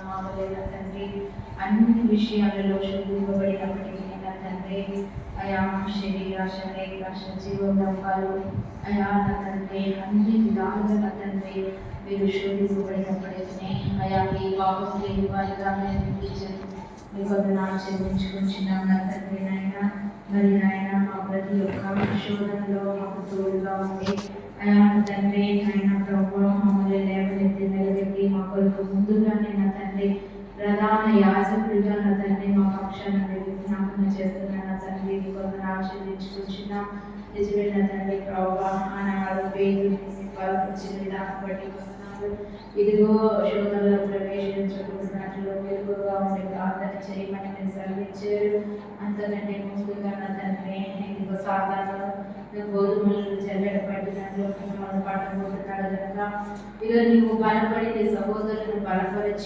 మామూలుగా తండ్రి అన్ని విషయాలలో శోధింపబడినప్పటికీ నా తండ్రి అయా శరీరాశ నేత్రాశ జీవోల్లంఘాలు అయా నా తండ్రి అన్ని విధాలుగా నా తండ్రి మీరు శోధింపబడినప్పటికీ అయా ఈ పాపం లేని వారిగా మేము మీ వందనాలు చెల్లించుకుంటున్నాం నా తండ్రి నాయన. మరి నాయన మా ప్రతి ఒక్క శోధనలో మాకు తోడుగా ఉండి అయా తండ్రి నాయన ప్రభు మమ్మల్ని లేవనెత్తి నిలబెట్టి మా కొరకు ముందుగానే నా తండ్రి ప్రధాన యాజకుడిగా నా తండ్రి మా పక్షాన్ని విజ్ఞాపన చేస్తున్నా నా తండ్రి మీ వందనాలు చెల్లించుకుంటున్నాం. నిజమే నా తండ్రి ప్రభు ఆనాడు పేరు బలపరిచిన విధానం బట్టి వందనాలు. ఇదిగో శోధనలో ప్రవేశించబోతున్నట్లు వెలుగుగా ఉండే ప్రార్థన చేయమని మీరు సెలవిచ్చారు. అంతకంటే ముందుగా నా తండ్రి ఇదిగో సాధారణ గోధుమలను జల్లెడ పట్టినట్లు పట్టబోతున్నాడు కనుక ఇక నీవు బలపడి నీ సహోదరులను బలపరిచి